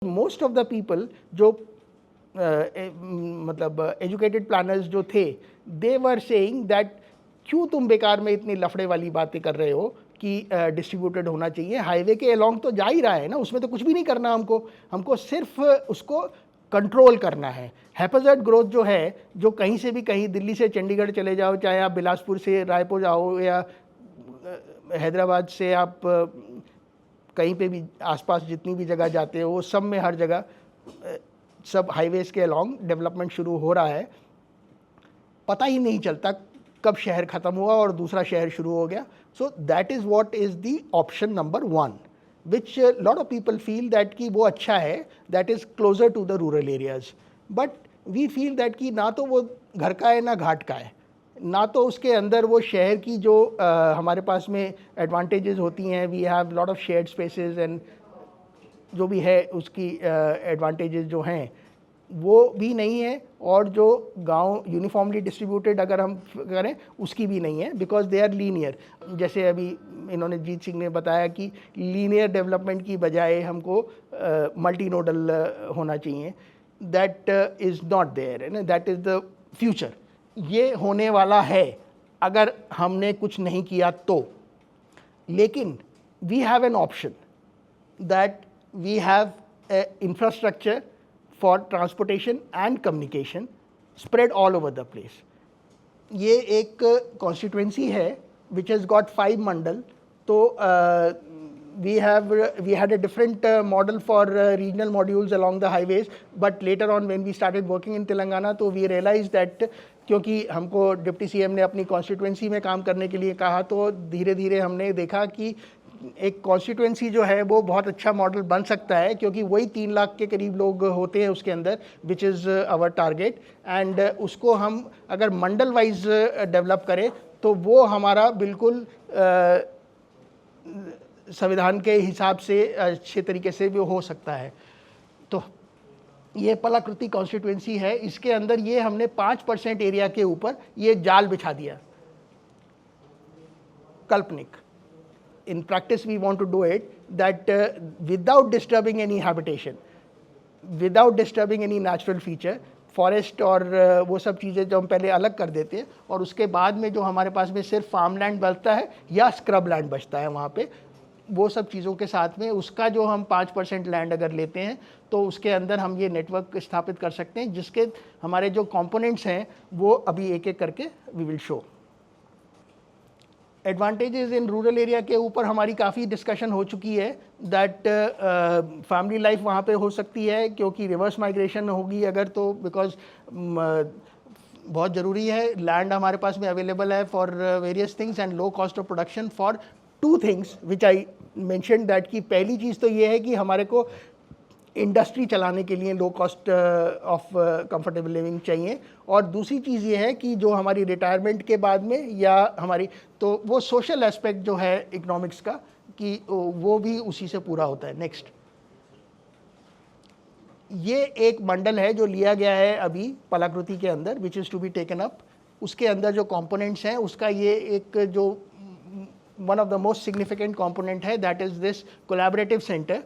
Most of the people जो मतलब educated planners जो थे, दे वर सेइंग दैट क्यों तुम बेकार में इतनी लफड़े वाली बातें कर रहे हो कि डिस्ट्रीब्यूटेड होना चाहिए, हाईवे के अलोंग तो जा ही रहा है ना, उसमें तो कुछ भी नहीं करना हमको सिर्फ उसको कंट्रोल करना है। हैप्पीजेड ग्रोथ जो है, जो कहीं से भी कहीं दिल्ली से चंडीगढ़ चले जाओ, चाहे आप बिलासपुर से रायपुर जाओ या हैदराबाद से आप कहीं पे भी आसपास जितनी भी जगह जाते हो, वो सब में हर जगह सब हाईवेज के अलोंग डेवलपमेंट शुरू हो रहा है। पता ही नहीं चलता कब शहर ख़त्म हुआ और दूसरा शहर शुरू हो गया। So that is what is the option number 1 which lot of people feel that कि वो अच्छा है, that is closer to the rural areas. But we feel that कि ना तो वो घर का है ना घाट का है, ना तो उसके अंदर वो शहर की जो हमारे पास में एडवांटेजेस होती हैं, we have lot of shared spaces and जो भी है उसकी एडवांटेजेस जो हैं वो भी नहीं है, और जो गांव यूनिफॉर्मली डिस्ट्रीब्यूटेड अगर हम करें उसकी भी नहीं है, बिकॉज दे आर लीनियर। जैसे अभी इन्होंने जीत सिंह ने बताया कि लीनियर डेवलपमेंट की बजाय हमको मल्टी नोडल होना चाहिए। दैट इज़ नॉट देयर, है ना, दैट इज़ द फ्यूचर। ये होने वाला है अगर हमने कुछ नहीं किया तो। लेकिन we have an option that we have a infrastructure for transportation and communication spread all over the place. ये एक constituency है which has got 5 mandal. तो we had a different model for regional modules along the highways, but later on when we started working in Telangana, तो we realized that क्योंकि हमको deputy CM ने अपनी constituency में काम करने के लिए कहा, तो धीरे धीरे हमने देखा कि एक कॉन्स्टिट्यूंसी जो है वो बहुत अच्छा मॉडल बन सकता है, क्योंकि वही 3 लाख के करीब लोग होते हैं उसके अंदर, which is our target. And उसको हम अगर मंडल वाइज डेवलप करें तो वो हमारा बिल्कुल संविधान के हिसाब से अच्छे तरीके से भी हो सकता है। तो ये पलाकृति कॉन्स्टिट्यूंसी है, इसके अंदर ये हमने 5% एरिया के ऊपर ये जाल बिछा दिया, काल्पनिक। In practice we want to do it that without disturbing any habitation, without disturbing any natural feature, forest और वो सब चीज़ें जो हम पहले अलग कर देते हैं, और उसके बाद में जो हमारे पास में सिर्फ फार्म लैंड बचता है या स्क्रब लैंड बचता है, वहाँ पे वो सब चीज़ों के साथ में उसका जो हम 5% लैंड अगर लेते हैं तो उसके अंदर हम ये नेटवर्क स्थापित कर सकते हैं, जिसके हमारे जो कंपोनेंट्स हैं वो अभी एक एक करके we will show. Advantages in rural area के ऊपर हमारी काफ़ी डिस्कशन हो चुकी है, दैट फैमिली लाइफ वहाँ पे हो सकती है, क्योंकि रिवर्स माइग्रेशन होगी अगर, तो बिकॉज बहुत ज़रूरी है, लैंड हमारे पास में अवेलेबल है for various things and low cost of production for 2 things which I mention that कि पहली चीज़ तो ये है कि हमारे को इंडस्ट्री चलाने के लिए low cost of comfortable living चाहिए, और दूसरी चीज़ ये है कि जो हमारी रिटायरमेंट के बाद में या हमारी, तो वो सोशल एस्पेक्ट जो है इकोनॉमिक्स का, कि वो भी उसी से पूरा होता है। नेक्स्ट, ये एक मंडल है जो लिया गया है अभी पलाकृति के अंदर, which is to be taken up. उसके अंदर जो कंपोनेंट्स हैं उसका ये एक जो one of the most significant component है, that is this collaborative centre.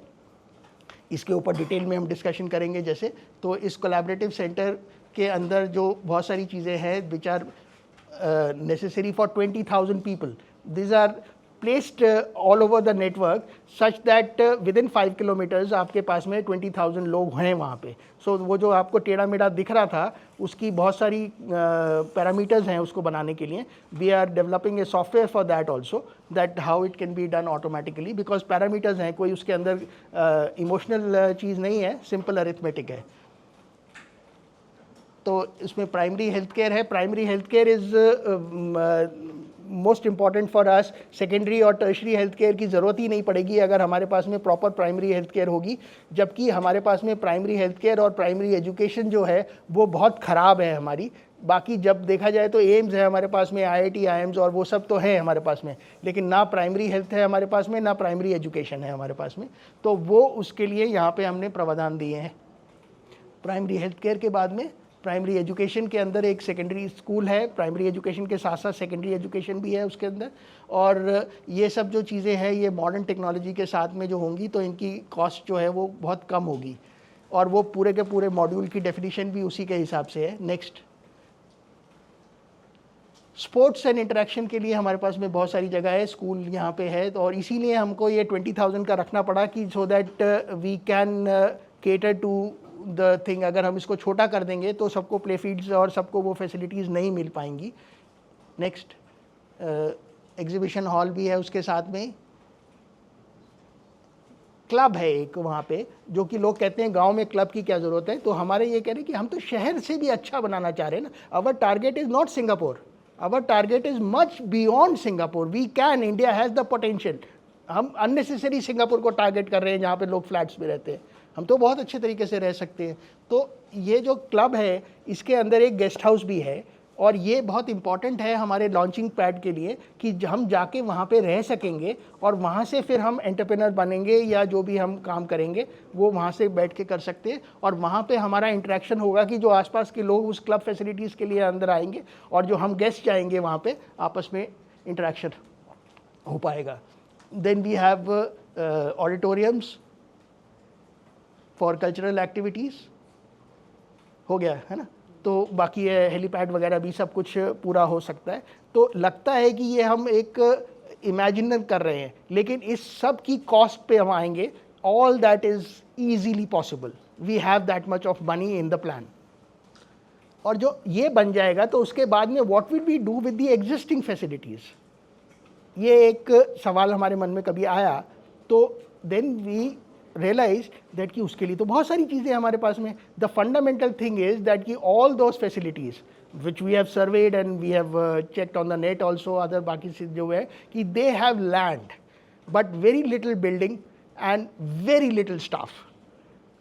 इसके ऊपर डिटेल में हम डिस्कशन करेंगे जैसे। तो इस कोलैबोरेटिव सेंटर के अंदर जो बहुत सारी चीज़ें हैं which are necessary for 20,000 people, this are placed all over the network such that within 5 kilometres आपके पास में 20,000 लोग हैं वहाँ पे। सो वो जो आपको टेढ़ा मेढ़ा दिख रहा था, उसकी बहुत सारी पैरामीटर्स हैं उसको बनाने के लिए। We are developing a software for that also, that how it can be done automatically, because parameters हैं, कोई उसके अंदर इमोशनल चीज़ नहीं है, सिंपल अरिथमेटिक है। तो इसमें प्राइमरी हेल्थ केयर है। Primary health care is most important for us. Secondary और टर्शरी हेल्थ केयर की ज़रूरत ही नहीं पड़ेगी अगर हमारे पास में प्रॉपर प्राइमरी हेल्थ केयर होगी, जबकि हमारे पास में प्राइमरी हेल्थ केयर और प्राइमरी एजुकेशन जो है वो बहुत ख़राब है हमारी। बाकी जब देखा जाए तो एम्स है हमारे पास में, IIT IIMs और वो सब तो है हमारे पास में, लेकिन ना प्राइमरी हेल्थ है हमारे पास में, ना प्राइमरी एजुकेशन है हमारे पास में। तो वो उसके लिए यहाँ पे हमने प्रावधान दिए हैं। प्राइमरी हेल्थ केयर के बाद में प्राइमरी एजुकेशन के अंदर एक सेकेंडरी स्कूल है, प्राइमरी एजुकेशन के साथ साथ सेकेंडरी एजुकेशन भी है उसके अंदर। और ये सब जो चीज़ें हैं ये मॉडर्न टेक्नोलॉजी के साथ में जो होंगी तो इनकी कॉस्ट जो है वो बहुत कम होगी, और वो पूरे के पूरे मॉड्यूल की डेफिनेशन भी उसी के हिसाब से है। नेक्स्ट, स्पोर्ट्स एंड इंटरेक्शन के लिए हमारे पास में बहुत सारी जगह है, स्कूल यहाँ पे है, तो और इसीलिए हमको ये 20,000 का रखना पड़ा कि so that we can cater to the thing. अगर हम इसको छोटा कर देंगे तो सबको प्ले फील्ड्स और सबको वो फैसिलिटीज़ नहीं मिल पाएंगी। नेक्स्ट, एग्जीबिशन हॉल भी है उसके साथ में। क्लब है एक वहाँ पे, जो कि लोग कहते हैं गांव में क्लब की क्या ज़रूरत है, तो हमारे ये कह रहे हैं कि हम तो शहर से भी अच्छा बनाना चाह रहे हैं ना। अवर target is not Singapore, our target is much beyond Singapore. We can, India has the potential. हम unnecessary सिंगापुर को टारगेट कर रहे हैं जहाँ पे लोग फ्लैट्स में रहते हैं, हम तो बहुत अच्छे तरीके से रह सकते हैं। तो ये जो क्लब है इसके अंदर एक गेस्ट हाउस भी है, और ये बहुत इंपॉर्टेंट है हमारे लॉन्चिंग पैड के लिए कि हम जाके वहाँ पे रह सकेंगे और वहाँ से फिर हम एंटरप्रेन्योर बनेंगे या जो भी हम काम करेंगे वो वहाँ से बैठ के कर सकते हैं। और वहाँ पे हमारा इंटरेक्शन होगा कि जो आसपास के लोग उस क्लब फैसिलिटीज़ के लिए अंदर आएंगे और जो हम गेस्ट जाएंगे वहाँ पे आपस में इंटरेक्शन हो पाएगा। Then we have auditoriums for cultural activities, हो गया है ना। तो बाकी है हेलीपैड वगैरह भी सब कुछ पूरा हो सकता है। तो लगता है कि ये हम एक इमेजिन कर रहे हैं, लेकिन इस सब की कॉस्ट पे हम आएंगे। All that is easily possible, we have that much of money in the plan. और जो ये बन जाएगा तो उसके बाद में what will we do with the existing facilities, ये एक सवाल हमारे मन में कभी आया। तो देन वी realize that कि उसके लिए तो बहुत सारी चीज़ें हमारे पास में। The fundamental thing is that कि all those facilities which we have surveyed and we have checked on the net also, other बाकी चीज़ जो है कि they have land but very little building and very little staff।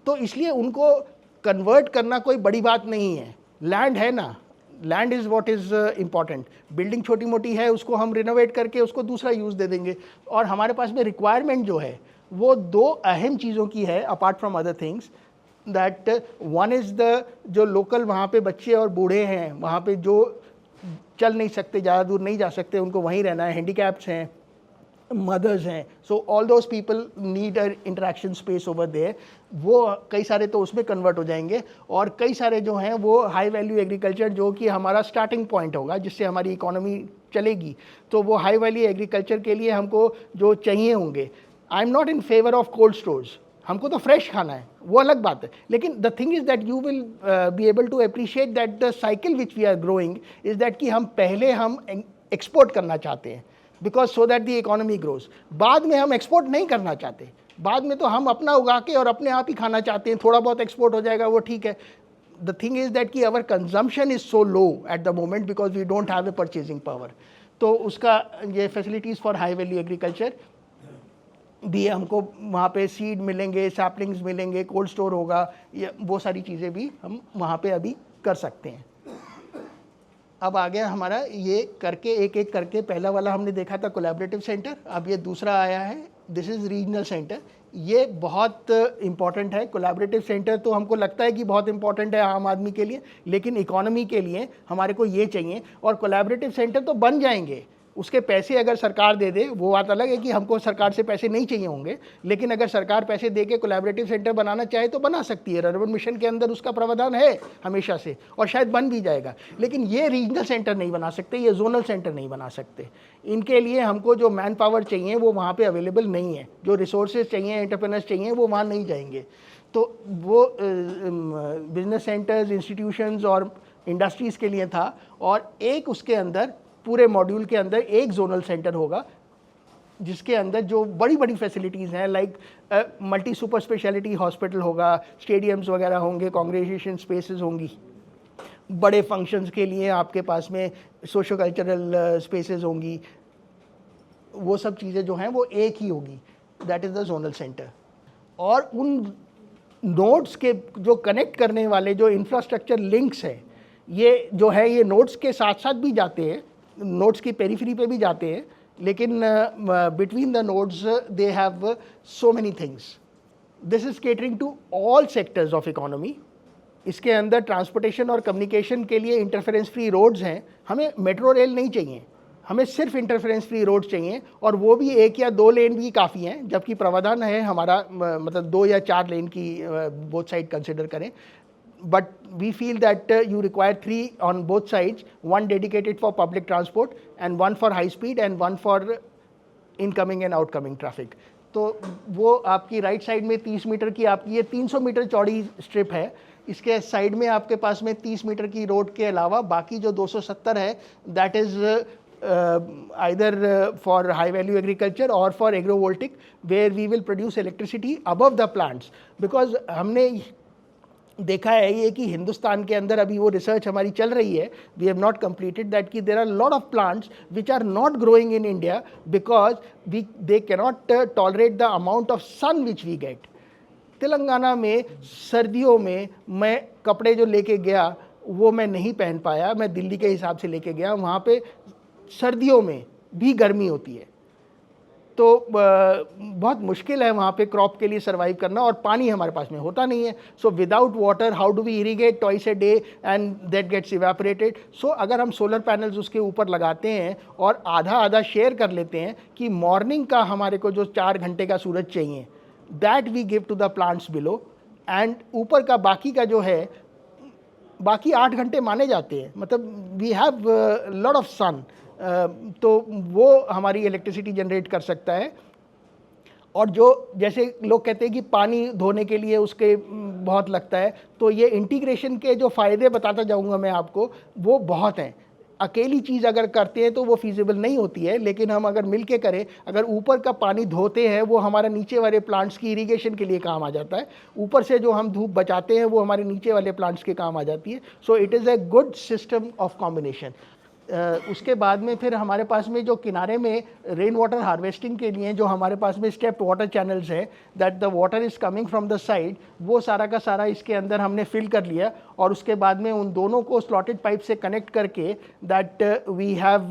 तो इसलिए उनको convert करना कोई बड़ी बात नहीं है। लैंड है ना, land is what is important. Building छोटी मोटी है उसको हम रिनोवेट करके उसको दूसरा यूज़ दे देंगे। और हमारे पास में रिक्वायरमेंट जो है वो दो अहम चीज़ों की है apart from other things, that one is the जो लोकल वहाँ पे बच्चे और बूढ़े हैं वहाँ पे जो चल नहीं सकते, ज़्यादा दूर नहीं जा सकते, उनको वहीं रहना है, हैंडीकैप्स हैं, मदर्स हैं, so all those people need a interaction space over there. वो कई सारे तो उसमें कन्वर्ट हो जाएंगे, और कई सारे जो हैं वो हाई वैल्यू एग्रीकल्चर जो कि हमारा स्टार्टिंग पॉइंट होगा जिससे हमारी इकोनॉमी चलेगी। तो वो हाई वैल्यू एग्रीकल्चर के लिए हमको जो चाहिए होंगे, I am not in favour of cold stores, हमको तो फ्रेश खाना है वो अलग बात है, लेकिन the thing is that you will be able to appreciate that the cycle which we are growing is that कि हम पहले हम एक्सपोर्ट करना चाहते हैं because so that the economy grows. बाद में हम एक्सपोर्ट नहीं करना चाहते, बाद में तो हम अपना उगा के और अपने आप ही खाना चाहते हैं, थोड़ा बहुत एक्सपोर्ट हो जाएगा वो ठीक है। द थिंग इज़ दैट कि our consumption is so low at the moment because we don't have a purchasing power. तो उसका ये facilities for high value agriculture भी हमको वहाँ पे सीड मिलेंगे, सैपलिंग्स मिलेंगे, कोल्ड स्टोर होगा, ये वो सारी चीज़ें भी हम वहाँ पे अभी कर सकते हैं। अब आ गया हमारा ये करके एक एक करके, पहला वाला हमने देखा था कोलैबोरेटिव सेंटर, अब ये दूसरा आया है, दिस इज़ रीजनल सेंटर। ये बहुत इंपॉर्टेंट है। कोलैबोरेटिव सेंटर तो हमको लगता है कि बहुत इंपॉर्टेंट है आम आदमी के लिए, लेकिन इकोनॉमी के लिए हमारे को ये चाहिए। और कोलैबोरेटिव सेंटर तो बन जाएंगे, उसके पैसे अगर सरकार दे दे वो बात अलग है कि हमको सरकार से पैसे नहीं चाहिए होंगे, लेकिन अगर सरकार पैसे दे के कोलैबोरेटिव सेंटर बनाना चाहे तो बना सकती है। अर्बन मिशन के अंदर उसका प्रावधान है हमेशा से, और शायद बन भी जाएगा। लेकिन ये रीजनल सेंटर नहीं बना सकते, ये जोनल सेंटर नहीं बना सकते। इनके लिए हमको जो मैन पावर चाहिए वो वहाँ पर अवेलेबल नहीं है, जो रिसोर्सेज चाहिए, एंटरप्रेन्योर्स चाहिए, वो वहाँ नहीं जाएंगे। तो वो बिजनेस सेंटर्स, इंस्टीट्यूशंस और इंडस्ट्रीज़ के लिए था। और एक उसके अंदर पूरे मॉड्यूल के अंदर एक जोनल सेंटर होगा जिसके अंदर जो बड़ी बड़ी फैसिलिटीज़ हैं, like multi super speciality hospital होगा, स्टेडियम्स वगैरह होंगे, कांग्रेगेशन स्पेसेस होंगी, बड़े फंक्शंस के लिए आपके पास में सोशो कल्चरल स्पेसेस होंगी, वो सब चीज़ें जो हैं वो एक ही होगी, that is the zonal centre. और उन नोड्स के जो कनेक्ट करने वाले जो इंफ्रास्ट्रक्चर लिंक्स हैं, ये जो है ये नोड्स के साथ साथ भी जाते हैं, नोड्स की पेरीफेरी पे भी जाते हैं, लेकिन between the nodes they have so many things. This is catering to all sectors of economy, इसके अंदर ट्रांसपोर्टेशन और कम्युनिकेशन के लिए इंटरफेरेंस फ्री रोड्स हैं। हमें मेट्रो रेल नहीं चाहिए, हमें सिर्फ इंटरफेरेंस फ्री रोड चाहिए, और वो भी 1 या 2 लेन भी काफ़ी हैं, जबकि प्रावधान है हमारा मतलब 2 या 4 लेन की बोथ साइड कंसिडर करें। But we feel that you require 3 on both sides, 1 dedicated for public transport and 1 for high speed and 1 for incoming and outcoming traffic. तो वो आपकी राइट साइड में 30 मीटर की आपकी ये 300 मीटर चौड़ी स्ट्रिप है। इसके साइड में आपके पास में 30 मीटर की रोड के अलावा बाकी जो 270 है that is either for high value agriculture or for agrovoltaic, where we will produce electricity above the plants, because हमने देखा है ये कि हिंदुस्तान के अंदर अभी वो रिसर्च हमारी चल रही है, we have not completed that, कि there are lot of plants which are not growing in India because they cannot tolerate the amount of sun which we get. Telangana में सर्दियों में मैं कपड़े जो लेके गया वो मैं नहीं पहन पाया, मैं दिल्ली के हिसाब से लेके गया, वहाँ पे सर्दियों में भी गर्मी होती है, तो बहुत मुश्किल है वहाँ पे क्रॉप के लिए सर्वाइव करना, और पानी हमारे पास में होता नहीं है। So without water how do we irrigate twice a day and that gets evaporated. So अगर हम सोलर पैनल्स उसके ऊपर लगाते हैं और आधा आधा शेयर कर लेते हैं कि मॉर्निंग का हमारे को जो 4 घंटे का सूरज चाहिए that we give to the plants below, and ऊपर का बाकी का जो है बाकी 8 घंटे माने जाते हैं, मतलब वी हैव लॉट ऑफ सन, तो वो हमारी इलेक्ट्रिसिटी जनरेट कर सकता है। और जो जैसे लोग कहते हैं कि पानी धोने के लिए उसके बहुत लगता है, तो ये इंटीग्रेशन के जो फ़ायदे बताता जाऊंगा मैं आपको, वो बहुत हैं। अकेली चीज़ अगर करते हैं तो वो फीजिबल नहीं होती है, लेकिन हम अगर मिल के करें, अगर ऊपर का पानी धोते हैं वो हमारे नीचे वाले प्लांट्स की इरिगेशन के लिए काम आ जाता है, ऊपर से जो हम धूप बचाते हैं वो हमारे नीचे वाले प्लांट्स के काम आ जाती है। So it is a good system of combination. उसके बाद में फिर हमारे पास में जो किनारे में रेन वाटर हार्वेस्टिंग के लिए जो हमारे पास में स्टेप्ड वाटर चैनल्स है, that the water is coming from the side, वो सारा का सारा इसके अंदर हमने फिल कर लिया, और उसके बाद में उन दोनों को स्लॉटेड पाइप से कनेक्ट करके that we have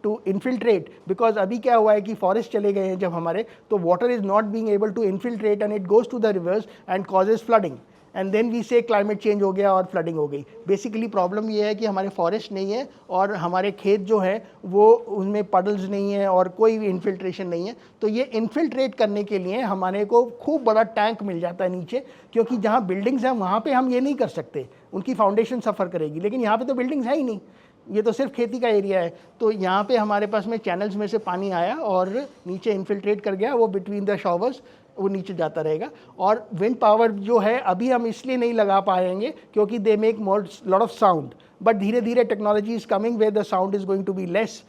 to infiltrate, because अभी क्या हुआ है कि फॉरेस्ट चले गए हैं जब हमारे, तो water is not being able to infiltrate and it goes to the rivers and causes flooding, and then we say climate change हो गया और फ्लडिंग हो गई। बेसिकली प्रॉब्लम ये है कि हमारे फॉरेस्ट नहीं है और हमारे खेत जो है वो उनमें पडल्स नहीं है और कोई भी इन्फिल्ट्रेशन नहीं है। तो ये इन्फिल्ट्रेट करने के लिए हमारे को खूब बड़ा टैंक मिल जाता है नीचे, क्योंकि जहाँ बिल्डिंग्स हैं वहाँ पे हम ये नहीं कर सकते, उनकी फाउंडेशन सफ़र करेगी, लेकिन यहाँ पे तो बिल्डिंग्स है ही नहीं, ये तो सिर्फ खेती का एरिया है। तो यहाँ पे हमारे पास में चैनल्स में से पानी आया और नीचे इन्फिल्ट्रेट कर गया, वो बिटवीन द शॉवर्स वो नीचे जाता रहेगा। और विंड पावर जो है अभी हम इसलिए नहीं लगा पाएंगे क्योंकि they make more lot of sound, but धीरे धीरे technology is coming where the sound is going to be less,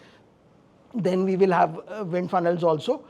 then we will have wind funnels also,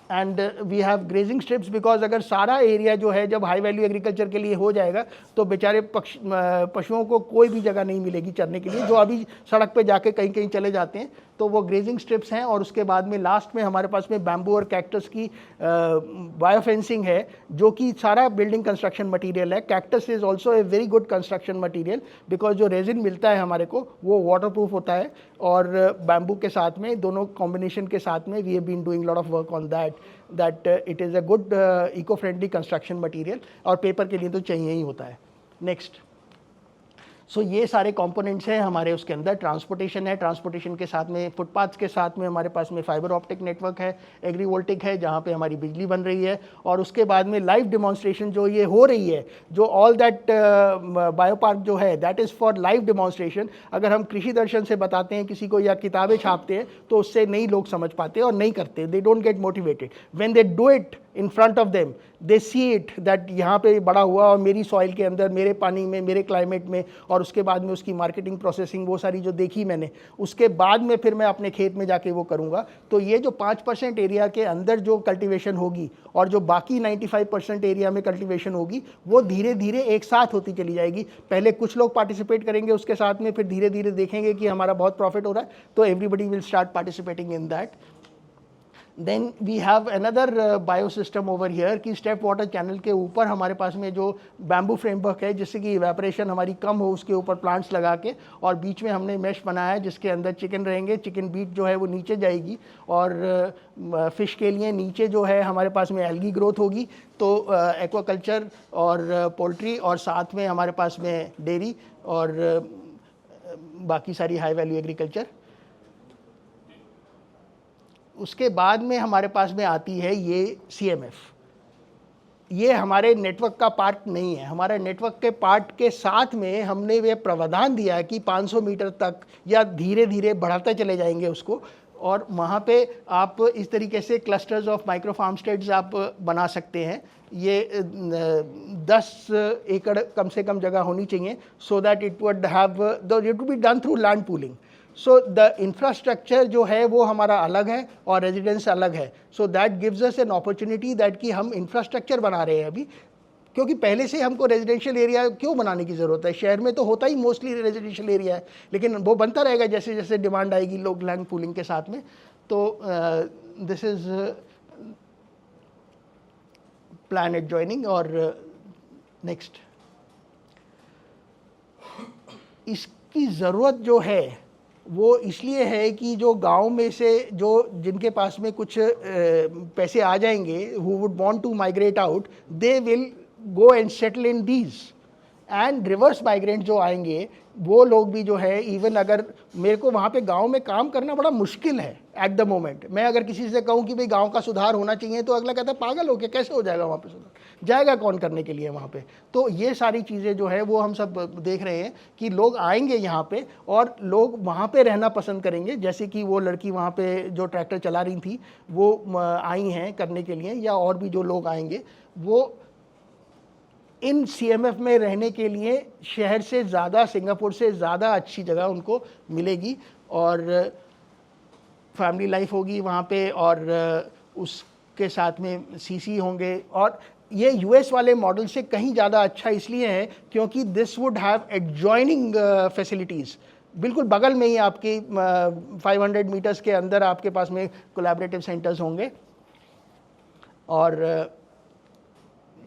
and we have grazing strips, because अगर सारा area जो है जब high value agriculture के लिए हो जाएगा तो बेचारे पशुओं को कोई भी जगह नहीं मिलेगी चरने के लिए, जो अभी सड़क पे जाके कहीं कहीं चले जाते हैं। तो वो ग्रेजिंग स्ट्रिप्स हैं, और उसके बाद में लास्ट में हमारे पास में बैम्बू और कैक्टस की बायोफेंसिंग है, जो कि सारा बिल्डिंग कंस्ट्रक्शन मटेरियल है। Cactus is also a very good construction material, because जो रेजिन मिलता है हमारे को वो वाटर प्रूफ होता है, और बैम्बू के साथ में दोनों कॉम्बिनेशन के साथ में we have been doing lot of work on that it is a good eco friendly construction material, और पेपर के लिए तो चाहिए ही होता है। नेक्स्ट, सो ये सारे कंपोनेंट्स हैं हमारे उसके अंदर। ट्रांसपोर्टेशन है, ट्रांसपोर्टेशन के साथ में फुटपाथ्स के साथ में हमारे पास में फाइबर ऑप्टिक नेटवर्क है, एग्रीवोल्टिक है जहाँ पे हमारी बिजली बन रही है, और उसके बाद में लाइव डिमॉन्स्ट्रेशन जो ये हो रही है, जो ऑल दैट बायो पार्क जो है that is for live demonstration. अगर हम कृषि दर्शन से बताते हैं किसी को या किताबें छापते हैं तो उससे नहीं लोग समझ पाते और नहीं करते, they don't get motivated. When they do it in front of them they see it that यहाँ पे बड़ा हुआ और मेरी सॉइल के अंदर, मेरे पानी में, मेरे क्लाइमेट में, और उसके बाद में उसकी मार्केटिंग प्रोसेसिंग वो सारी जो देखी मैंने, उसके बाद में फिर मैं अपने खेत में जाके वो करूँगा। तो ये जो 5% एरिया के अंदर जो कल्टीवेशन होगी और जो बाकी 95% एरिया में कल्टीवेशन होगी वो धीरे धीरे एक साथ होती चली जाएगी। पहले कुछ लोग पार्टिसिपेट करेंगे उसके साथ में, फिर धीरे धीरे देखेंगे कि हमारा बहुत प्रॉफिट हो रहा है, तो everybody will start participating in that. Then we have another biosystem over here कि स्टेप वाटर चैनल के ऊपर हमारे पास में जो बैम्बू फ्रेमवर्क है जिससे कि इवेपोरेशन हमारी कम हो, उसके ऊपर प्लांट्स लगा के, और बीच में हमने मेश बनाया है जिसके अंदर चिकन रहेंगे। चिकन बीट जो है वो नीचे जाएगी और फिश के लिए नीचे जो है हमारे पास में एल्गी ग्रोथ होगी। तो एक्वाकल्चर और पोल्ट्री और साथ में हमारे पास में डेयरी और बाकी सारी हाई वैल्यू एग्रीकल्चर। उसके बाद में हमारे पास में आती है ये CMF। ये हमारे नेटवर्क का पार्ट नहीं है। हमारे नेटवर्क के पार्ट के साथ में हमने ये प्रावधान दिया है कि 500 मीटर तक या धीरे धीरे बढ़ाते चले जाएंगे उसको, और वहाँ पे आप इस तरीके से clusters of micro farm states आप बना सकते हैं। ये 10 एकड़ कम से कम जगह होनी चाहिए, so that it would have it would be done through land pooling. So the infrastructure जो है वो हमारा अलग है और रेजिडेंस अलग है। So that gives us an opportunity that कि हम इंफ्रास्ट्रक्चर बना रहे हैं अभी, क्योंकि पहले से हमको रेजिडेंशियल एरिया क्यों बनाने की ज़रूरत है। शहर में तो होता ही मोस्टली रेजिडेंशियल एरिया है, लेकिन वो बनता रहेगा जैसे जैसे डिमांड आएगी लोग लैंड पूलिंग के साथ में। तो दिस इज़ प्लान एडजॉइनिंग। और नेक्स्ट, इसकी ज़रूरत जो है वो इसलिए है कि जो गांव में से जो जिनके पास में कुछ पैसे आ जाएंगे, who would want to migrate out, they will go and settle in these. And reverse migrant जो आएंगे वो लोग भी जो है, इवन अगर मेरे को वहाँ पे गांव में काम करना बड़ा मुश्किल है एट द मोमेंट, मैं अगर किसी से कहूँ कि भाई गांव का सुधार होना चाहिए तो अगला कहता है पागल हो गया, कैसे हो जाएगा वहाँ पे सुधार, जाएगा कौन करने के लिए वहाँ पे। तो ये सारी चीज़ें जो है वो हम सब देख रहे हैं कि लोग आएंगे यहाँ पे और लोग वहाँ पे रहना पसंद करेंगे। जैसे कि वो लड़की वहाँ पे जो ट्रैक्टर चला रही थी वो आई हैं करने के लिए, या और भी जो लोग आएंगे वो इन CMF में रहने के लिए शहर से ज़्यादा, सिंगापुर से ज़्यादा अच्छी जगह उनको मिलेगी, और फैमिली लाइफ होगी वहाँ पे, और उसके साथ में CC होंगे। और ये US वाले मॉडल से कहीं ज़्यादा अच्छा इसलिए है क्योंकि this would have adjoining facilities. बिल्कुल बगल में ही आपकी 500 मीटर्स के अंदर आपके पास में कोलैबोरेटिव सेंटर्स होंगे, और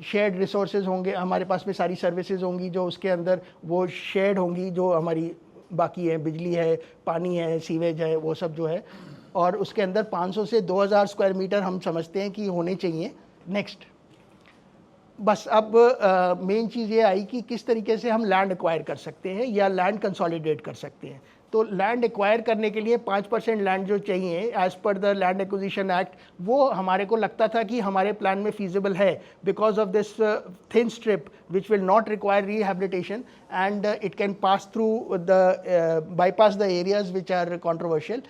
शेयर्ड रिसोर्सेज होंगे हमारे पास में, सारी सर्विसेज होंगी जो उसके अंदर वो शेयर्ड होंगी, जो हमारी बाकी है, बिजली है, पानी है, सीवेज है, वो सब जो है। और उसके अंदर 500 से 2000 स्क्वायर मीटर हम समझते हैं कि होने चाहिए। नेक्स्ट, बस अब मेन चीज़ ये आई कि किस तरीके से हम लैंड एक्वायर कर सकते हैं या लैंड कंसोलिडेट कर सकते हैं। तो लैंड एक्वायर करने के लिए 5% लैंड जो चाहिए as per the land acquisition act, वो हमारे को लगता था कि हमारे प्लान में फीजिबल है, because of this thin strip which will not require rehabilitation and it can pass through the bypass the areas which are controversial.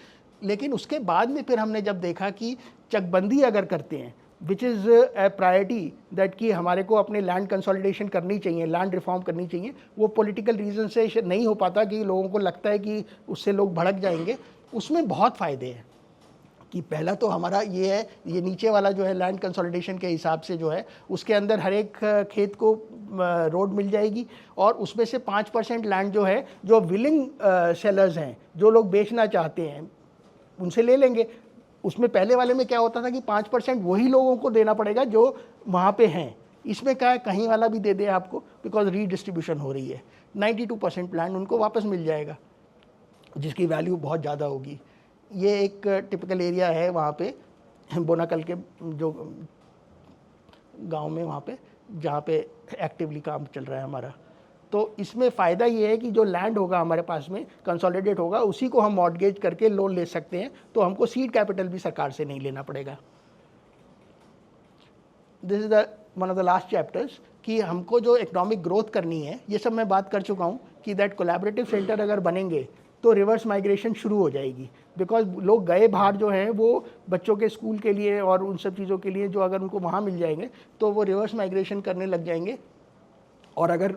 लेकिन उसके बाद में फिर हमने जब देखा कि चकबंदी अगर करते हैं, which is a priority that कि हमारे को अपने लैंड कंसोलिडेशन करनी चाहिए, लैंड रिफॉर्म करनी चाहिए, वो पॉलिटिकल रीज़न से नहीं हो पाता कि लोगों को लगता है कि उससे लोग भड़क जाएंगे। उसमें बहुत फ़ायदे हैं कि पहला तो हमारा ये है, ये नीचे वाला जो है लैंड कंसोलिडेशन के हिसाब से जो है उसके अंदर हर एक खेत को रोड मिल जाएगी, और उसमें से 5% लैंड जो है, जो विलिंग सेलर्स हैं, जो लोग बेचना चाहते हैं, उनसे ले लेंगे। उसमें पहले वाले में क्या होता था कि 5% वही लोगों को देना पड़ेगा जो वहाँ पे हैं। इसमें क्या है, कहीं वाला भी दे दे आपको, बिकॉज रीडिस्ट्रीब्यूशन हो रही है। 92% लैंड उनको वापस मिल जाएगा, जिसकी वैल्यू बहुत ज़्यादा होगी। ये एक टिपिकल एरिया है वहाँ पे बोनाकल के जो गांव में, वहाँ पे जहाँ पे एक्टिवली काम चल रहा है हमारा। तो इसमें फ़ायदा ये है कि जो लैंड होगा हमारे पास में कंसोलिडेट होगा, उसी को हम मॉर्टगेज करके लोन ले सकते हैं, तो हमको सीड कैपिटल भी सरकार से नहीं लेना पड़ेगा। This is the one of the last chapters कि हमको जो इकोनॉमिक ग्रोथ करनी है, ये सब मैं बात कर चुका हूँ कि दैट कोलैबोरेटिव सेंटर अगर बनेंगे तो रिवर्स माइग्रेशन शुरू हो जाएगी, बिकॉज लोग गए बाहर जो हैं वो बच्चों के स्कूल के लिए और उन सब चीज़ों के लिए, जो अगर उनको वहाँ मिल जाएंगे तो वो रिवर्स माइग्रेशन करने लग जाएंगे। और अगर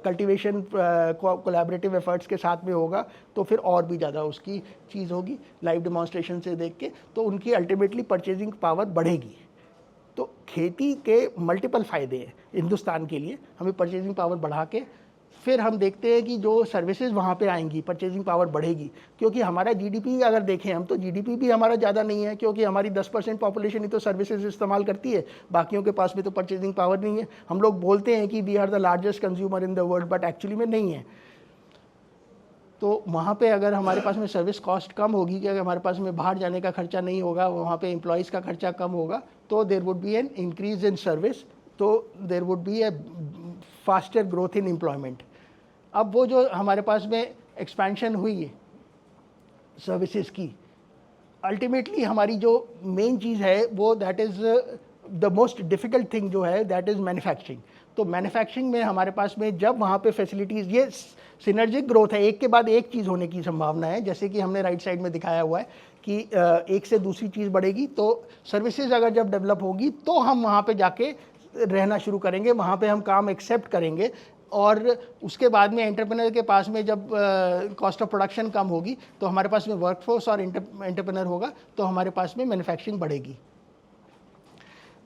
कल्टीवेशन कोलैबोरेटिव एफर्ट्स के साथ में होगा तो फिर और भी ज़्यादा उसकी चीज़ होगी। लाइव डेमोन्स्ट्रेशन से देख के तो उनकी अल्टीमेटली परचेजिंग पावर बढ़ेगी। तो खेती के मल्टीपल फ़ायदे हैं हिंदुस्तान के लिए। हमें परचेजिंग पावर बढ़ा के फिर हम देखते हैं कि जो सर्विसेज वहाँ पे आएंगी, परचेजिंग पावर बढ़ेगी, क्योंकि हमारा जीडीपी अगर देखें हम, तो जीडीपी भी हमारा ज़्यादा नहीं है, क्योंकि हमारी 10% पॉपुलेशन ही तो सर्विसेज इस्तेमाल करती है, बाकियों के पास में तो परचेजिंग पावर नहीं है। हम लोग बोलते हैं कि we are the largest consumer in the world, but actually में नहीं है। तो वहाँ पे अगर हमारे पास में सर्विस कॉस्ट कम होगी, कि अगर हमारे पास में बाहर जाने का खर्चा नहीं होगा, वहाँ पे एम्प्लॉयज़ का खर्चा कम होगा, तो there would be an increase in service, तो there would be a faster growth in employment. अब वो जो हमारे पास में एक्सपेंशन हुई है सर्विसेज की, अल्टीमेटली हमारी जो मेन चीज़ है वो that is the most difficult thing जो है, दैट इज़ मैन्युफैक्चरिंग। तो मैन्युफैक्चरिंग में हमारे पास में जब वहाँ पे फैसिलिटीज़, ये सिनर्जिक ग्रोथ है, एक के बाद एक चीज़ होने की संभावना है, जैसे कि हमने राइट साइड में दिखाया हुआ है कि एक से दूसरी चीज़ बढ़ेगी। तो सर्विसेज अगर जब डेवलप होगी तो हम वहाँ पे जाके रहना शुरू करेंगे, वहाँ पे हम काम एक्सेप्ट करेंगे, और उसके बाद में एंटरप्रेनर के पास में जब कॉस्ट ऑफ प्रोडक्शन कम होगी तो हमारे पास में वर्कफोर्स और एंटरप्रेनर होगा, तो हमारे पास में मैन्युफैक्चरिंग बढ़ेगी।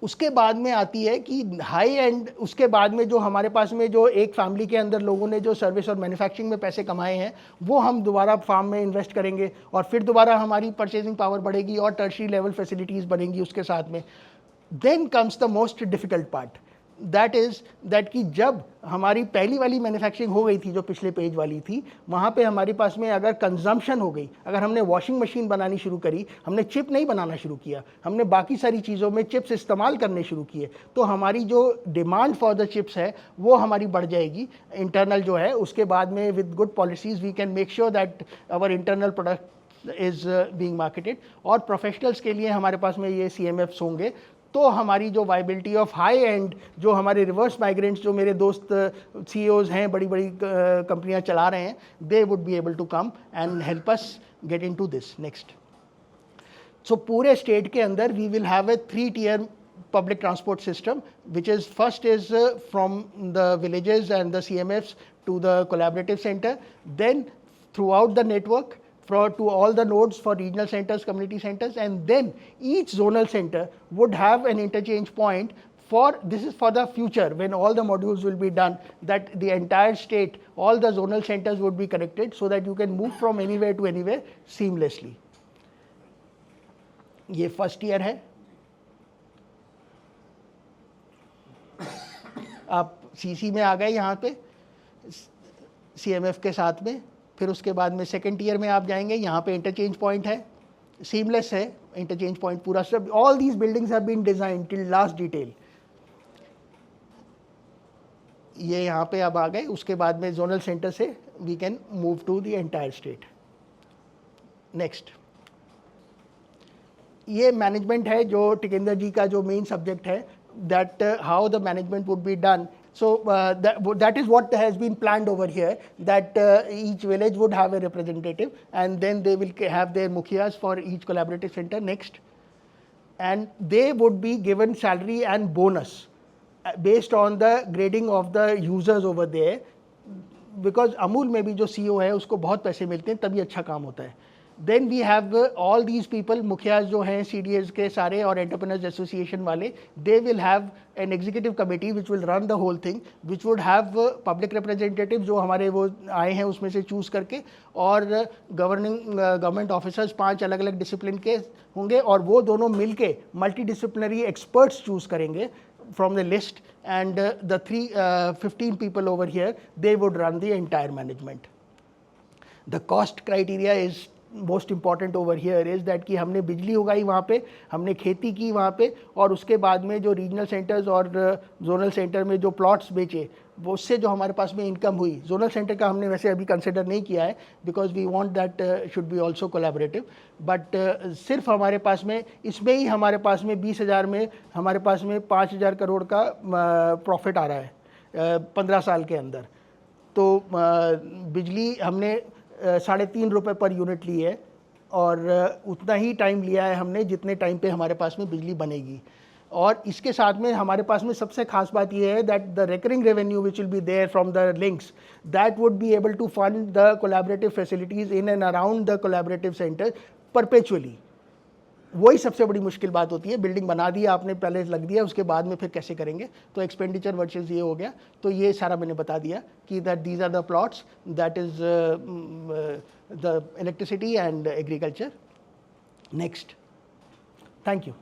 उसके बाद में आती है कि हाई एंड, उसके बाद में जो हमारे पास में जो एक फैमिली के अंदर लोगों ने जो सर्विस और मैन्युफैक्चरिंग में पैसे कमाए हैं, वो हम दोबारा फार्म में इन्वेस्ट करेंगे, और फिर दोबारा हमारी परचेजिंग पावर बढ़ेगी और टर्शरी लेवल फैसिलिटीज़ बनेंगी उसके साथ में। Then comes the most difficult part, that is that कि जब हमारी पहली वाली मैन्युफैक्चरिंग हो गई थी, जो पिछले पेज वाली थी, वहाँ पे हमारे पास में अगर कंजम्पशन हो गई, अगर हमने वॉशिंग मशीन बनानी शुरू करी, हमने चिप नहीं बनाना शुरू किया, हमने बाकी सारी चीज़ों में चिप्स इस्तेमाल करने शुरू किए, तो हमारी जो डिमांड फॉर द चिप्स है वो हमारी बढ़ जाएगी इंटरनल जो है। उसके बाद में with good policies we can make sure that our internal product is being marketed, और प्रोफेशनल्स के लिए हमारे पास में ये CMFs होंगे, तो हमारी जो वाइबिलिटी ऑफ हाई एंड, जो हमारे रिवर्स माइग्रेंट्स, जो मेरे दोस्त CEOs हैं, बड़ी बड़ी कंपनियां चला रहे हैं, they would be able to come and help us get into this. Next, so पूरे स्टेट के अंदर we will have a 3-tier public transport system, which is first is from the villages and the CMFs to the collaborative center, then throughout the network to all the nodes for regional centers, community centers, and then each zonal center would have an interchange point for, this is for the future when all the modules will be done, that the entire state, all the zonal centers would be connected so that you can move from anywhere to anywhere seamlessly. ये first year है। आप CC में आ गए यहाँ पे CMF के साथ में, फिर उसके बाद में सेकेंड टीयर में आप जाएंगे, यहाँ पे इंटरचेंज पॉइंट है, सीमलेस है इंटरचेंज पॉइंट पूरा सब। All these buildings have been design till last detail. ये यहाँ पे अब आ गए। उसके बाद में जोनल सेंटर से we can move to the entire state. Next, ये मैनेजमेंट है जो टिकेंद्र जी का जो मेन सब्जेक्ट है, that how the management would be done. So that is what has been planned over here, that each village would have a representative and then they will have their mukhiyas for each collaborative center. Next, and they would be given salary and bonus based on the grading of the users over there, because Amul में भी जो CEO है उसको बहुत पैसे मिलते हैं तभी अच्छा काम होता है. Then we have all these people, मुखियाज जो हैं CDAs के सारे और Entrepreneurs Association वाले, they will have an executive committee which will run the whole thing, which would have public representatives जो हमारे वो आए हैं उसमें से चूज़ करके, और गवर्नमेंट ऑफिसर्स 5 अलग अलग डिसिप्लिन के होंगे, और वो दोनों मिलके मल्टी एक्सपर्ट्स चूज़ करेंगे from the list, and the 15 people over here, they would run the entire management. The cost criteria is most important over here is that कि हमने बिजली उगाई वहाँ पे, हमने खेती की वहाँ पे, और उसके बाद में जो रीजनल सेंटर्स और जोनल सेंटर में जो प्लॉट्स बेचे, वो उससे जो हमारे पास में इनकम हुई. जोनल सेंटर का हमने वैसे अभी कंसिडर नहीं किया है because we want that should be also collaborative, but सिर्फ हमारे पास में इसमें ही हमारे पास में 20,000 में हमारे पास में 5,000 करोड़ का प्रॉफिट आ रहा है 15 साल के अंदर. तो बिजली हमने 3.5 रुपये पर यूनिट ली है, और उतना ही टाइम लिया है हमने जितने टाइम पे हमारे पास में बिजली बनेगी. और इसके साथ में हमारे पास में सबसे खास बात यह है that the recurring revenue which will be there from the links, that would be able to fund the collaborative facilities in and around the collaborative centre perpetually. वही सबसे बड़ी मुश्किल बात होती है, बिल्डिंग बना दिया आपने, पहले लग दिया, उसके बाद में फिर कैसे करेंगे। तो एक्सपेंडिचर वर्सेस ये हो गया, तो ये सारा मैंने बता दिया कि that these are the plots, that is the electricity and agriculture. Next, thank you.